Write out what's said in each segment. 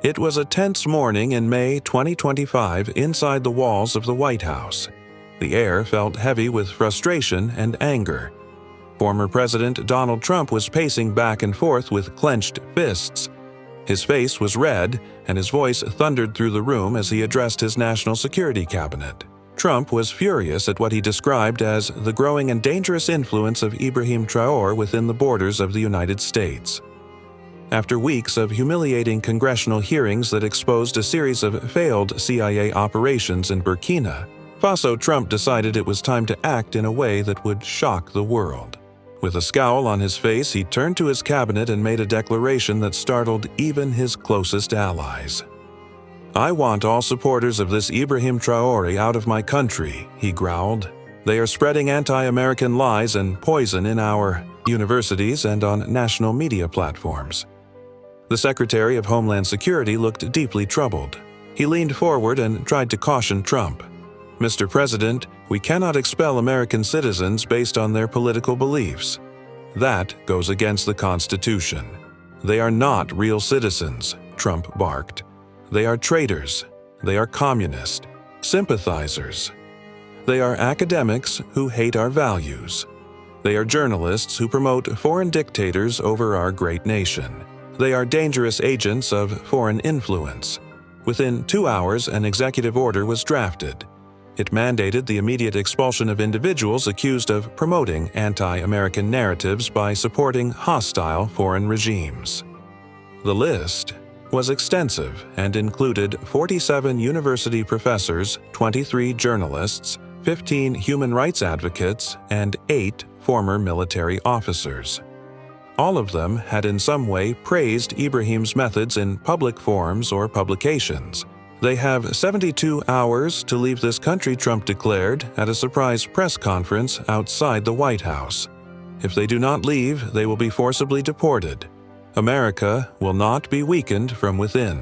It was a tense morning in May 2025 inside the walls of the White House. The air felt heavy with frustration and anger. Former President Donald Trump was pacing back and forth with clenched fists. His face was red, and his voice thundered through the room as he addressed his national security cabinet. Trump was furious at what he described as the growing and dangerous influence of Ibrahim Traoré within the borders of the United States. After weeks of humiliating congressional hearings that exposed a series of failed CIA operations in Burkina Faso, Trump decided it was time to act in a way that would shock the world. With a scowl on his face, he turned to his cabinet and made a declaration that startled even his closest allies. "I want all supporters of this Ibrahim Traoré out of my country," he growled. "They are spreading anti-American lies and poison in our universities and on national media platforms." The Secretary of Homeland Security looked deeply troubled. He leaned forward and tried to caution Trump. "Mr. President, we cannot expel American citizens based on their political beliefs. That goes against the Constitution. They are not real citizens," Trump barked. "They are traitors. They are communist sympathizers. They are academics who hate our values. They are journalists who promote foreign dictators over our great nation. They are dangerous agents of foreign influence." Within 2 hours, an executive order was drafted. It mandated the immediate expulsion of individuals accused of promoting anti-American narratives by supporting hostile foreign regimes. The list was extensive and included 47 university professors, 23 journalists, 15 human rights advocates, and 8 former military officers. All of them had in some way praised Ibrahim's methods in public forums or publications. "They have 72 hours to leave this country," Trump declared at a surprise press conference outside the White House. "If they do not leave, they will be forcibly deported. America will not be weakened from within.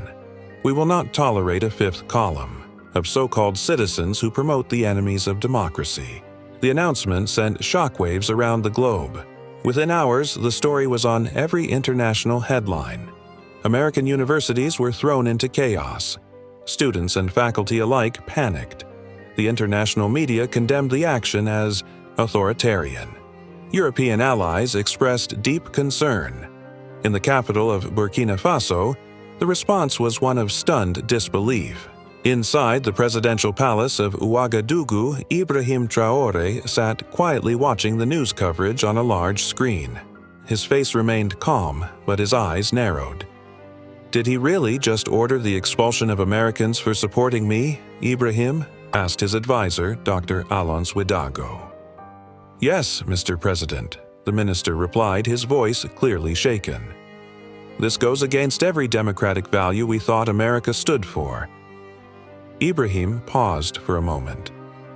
We will not tolerate a fifth column of so-called citizens who promote the enemies of democracy." The announcement sent shockwaves around the globe. Within hours, the story was on every international headline. American universities were thrown into chaos. Students and faculty alike panicked. The international media condemned the action as authoritarian. European allies expressed deep concern. In the capital of Burkina Faso, the response was one of stunned disbelief. Inside the presidential palace of Ouagadougou, Ibrahim Traoré sat quietly watching the news coverage on a large screen. His face remained calm, but his eyes narrowed. "Did he really just order the expulsion of Americans for supporting me, Ibrahim?" asked his advisor, Dr. Alonso Hidalgo. "Yes, Mr. President," the minister replied, his voice clearly shaken. "This goes against every democratic value we thought America stood for." Ibrahim paused for a moment.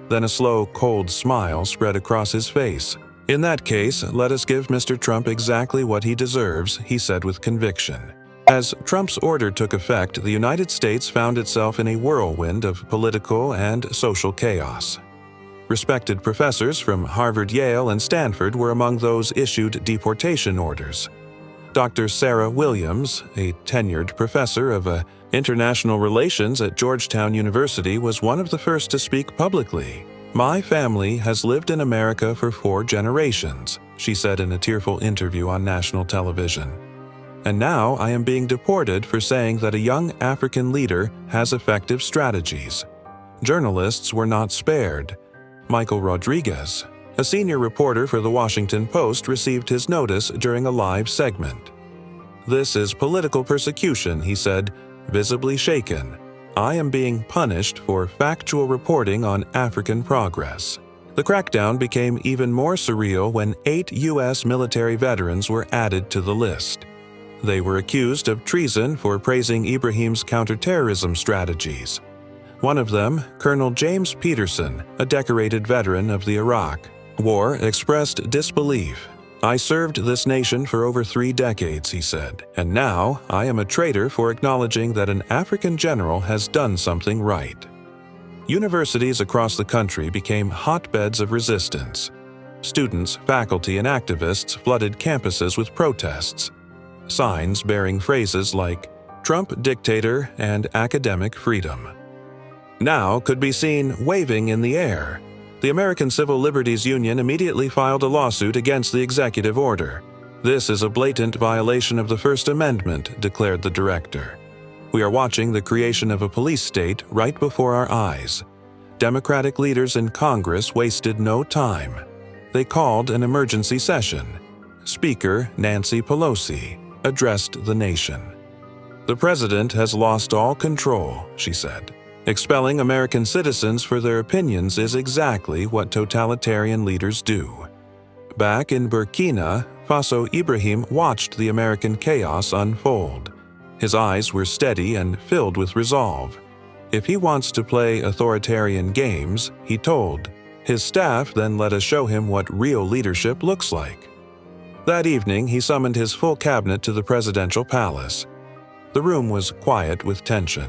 Then a slow, cold smile spread across his face. "In that case, let us give Mr. Trump exactly what he deserves," he said with conviction. As Trump's order took effect, the United States found itself in a whirlwind of political and social chaos. Respected professors from Harvard, Yale, and Stanford were among those issued deportation orders. Dr. Sarah Williams, a tenured professor of international relations at Georgetown University, was one of the first to speak publicly. "My family has lived in America for 4 generations," she said in a tearful interview on national television. "And now I am being deported for saying that a young African leader has effective strategies." Journalists were not spared. Michael Rodriguez, a senior reporter for The Washington Post, received his notice during a live segment. "This is political persecution," he said, visibly shaken. "I am being punished for factual reporting on African progress." The crackdown became even more surreal when 8 U.S. military veterans were added to the list. They were accused of treason for praising Ibrahim's counterterrorism strategies. One of them, Colonel James Peterson, a decorated veteran of the Iraq War, expressed disbelief. "I served this nation for over 3 decades," he said, "and now I am a traitor for acknowledging that an African general has done something right." Universities across the country became hotbeds of resistance. Students, faculty, and activists flooded campuses with protests. Signs bearing phrases like, Trump dictator and academic freedom. Now could be seen waving in the air. The American Civil Liberties Union immediately filed a lawsuit against the executive order. This is a blatant violation of the First Amendment, declared the director. We are watching the creation of a police state right before our eyes. Democratic leaders in Congress wasted no time. They called an emergency session. Speaker Nancy Pelosi addressed the nation. The president has lost all control, she said. Expelling American citizens for their opinions is exactly what totalitarian leaders do. Back in Burkina Faso, Ibrahim watched the American chaos unfold. His eyes were steady and filled with resolve. If he wants to play authoritarian games, he told, his staff then let us show him what real leadership looks like. That evening, he summoned his full cabinet to the presidential palace. The room was quiet with tension.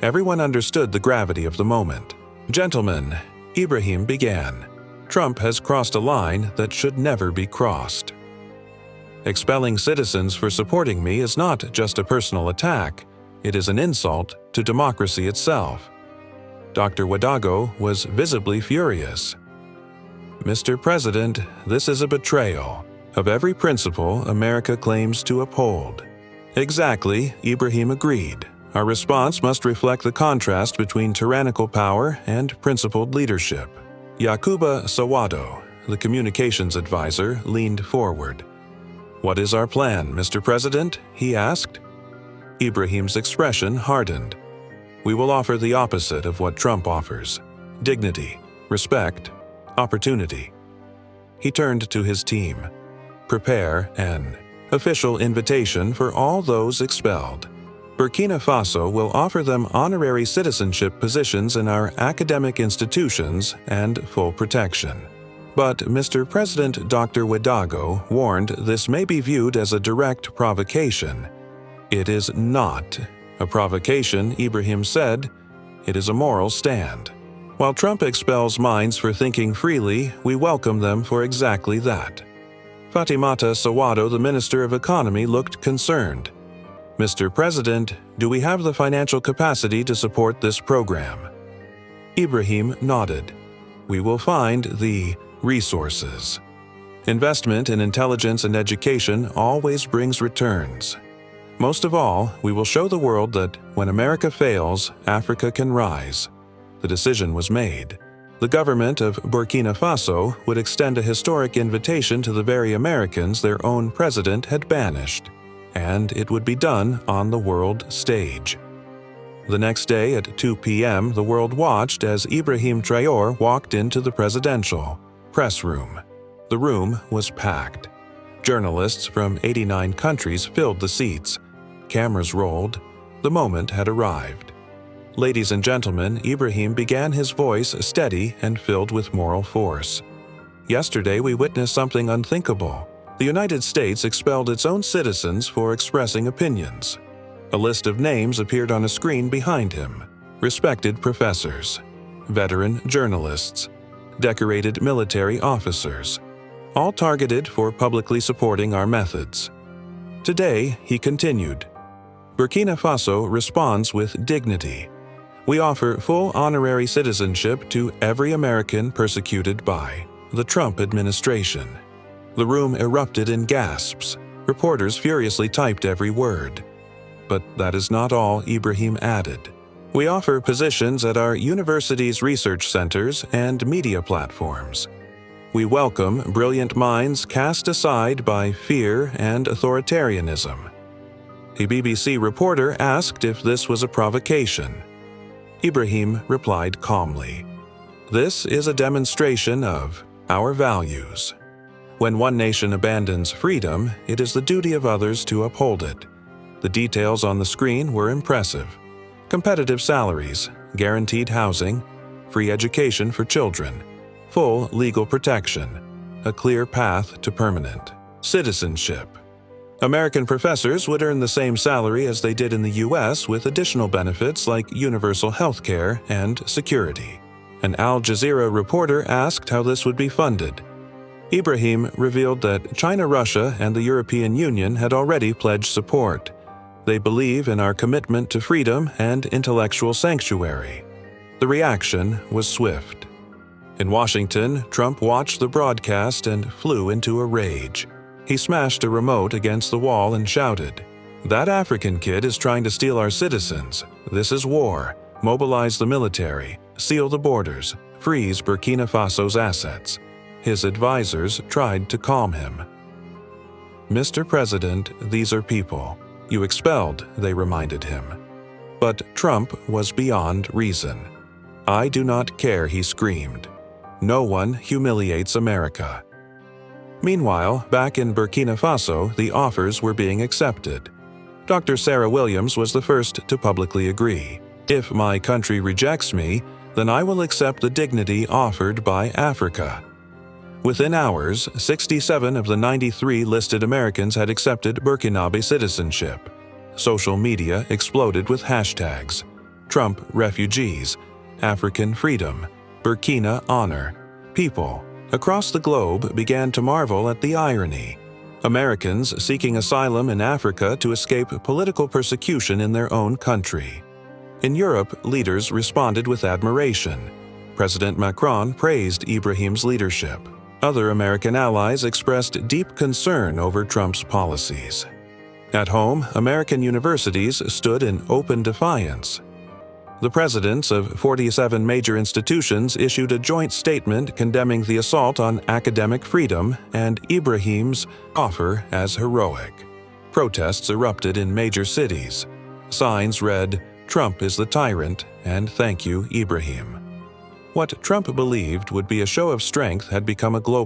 Everyone understood the gravity of the moment. Gentlemen, Ibrahim began, Trump has crossed a line that should never be crossed. Expelling citizens for supporting me is not just a personal attack, it is an insult to democracy itself. Dr. Ouedraogo was visibly furious. Mr. President, this is a betrayal of every principle America claims to uphold. Exactly, Ibrahim agreed. Our response must reflect the contrast between tyrannical power and principled leadership. Yakuba Sawado, the communications advisor, leaned forward. What is our plan, Mr. President? He asked. Ibrahim's expression hardened. We will offer the opposite of what Trump offers: dignity, respect, opportunity. He turned to his team. Prepare an official invitation for all those expelled. Burkina Faso will offer them honorary citizenship positions in our academic institutions and full protection. But Mr. President Dr. Ouedraogo warned this may be viewed as a direct provocation. It is not a provocation, Ibrahim said. It is a moral stand. While Trump expels minds for thinking freely, we welcome them for exactly that. Fatimata Sawado, the Minister of Economy, looked concerned. Mr. President, do we have the financial capacity to support this program? Ibrahim nodded. We will find the resources. Investment in intelligence and education always brings returns. Most of all, we will show the world that when America fails, Africa can rise. The decision was made. The government of Burkina Faso would extend a historic invitation to the very Americans their own president had banished, and it would be done on the world stage. The next day at 2 p.m., the world watched as Ibrahim Traoré walked into the presidential press room. The room was packed. Journalists from 89 countries filled the seats. Cameras rolled. The moment had arrived. Ladies and gentlemen, Ibrahim began, his voice steady and filled with moral force. Yesterday we witnessed something unthinkable. The United States expelled its own citizens for expressing opinions. A list of names appeared on a screen behind him. Respected professors, veteran journalists, decorated military officers, all targeted for publicly supporting our methods. Today, he continued, Burkina Faso responds with dignity. We offer full honorary citizenship to every American persecuted by the Trump administration. The room erupted in gasps. Reporters furiously typed every word. But that is not all, Ibrahim added. We offer positions at our universities' research centers and media platforms. We welcome brilliant minds cast aside by fear and authoritarianism. A BBC reporter asked if this was a provocation. Ibrahim replied calmly, This is a demonstration of our values. When one nation abandons freedom, it is the duty of others to uphold it. The details on the screen were impressive. Competitive salaries, guaranteed housing, free education for children, full legal protection, a clear path to permanent citizenship. American professors would earn the same salary as they did in the U.S. with additional benefits like universal health care and security. An Al Jazeera reporter asked how this would be funded. Ibrahim revealed that China, Russia, and the European Union had already pledged support. They believe in our commitment to freedom and intellectual sanctuary. The reaction was swift. In Washington, Trump watched the broadcast and flew into a rage. He smashed a remote against the wall and shouted, "That African kid is trying to steal our citizens. This is war. Mobilize the military, seal the borders, freeze Burkina Faso's assets." His advisors tried to calm him. "Mr. President, these are people. You expelled," they reminded him. But Trump was beyond reason. "I do not care," he screamed. "No one humiliates America." Meanwhile, back in Burkina Faso, the offers were being accepted. Dr. Sarah Williams was the first to publicly agree. "If my country rejects me, then I will accept the dignity offered by Africa." Within hours, 67 of the 93 listed Americans had accepted Burkinabe citizenship. Social media exploded with hashtags: Trump refugees, African freedom, Burkina honor. People across the globe began to marvel at the irony. Americans seeking asylum in Africa to escape political persecution in their own country. In Europe, leaders responded with admiration. President Macron praised Ibrahim's leadership. Other American allies expressed deep concern over Trump's policies. At home, American universities stood in open defiance. The presidents of 47 major institutions issued a joint statement condemning the assault on academic freedom and Ibrahim's offer as heroic. Protests erupted in major cities. Signs read, "Trump is the tyrant," and "Thank you, Ibrahim." What Trump believed would be a show of strength had become a global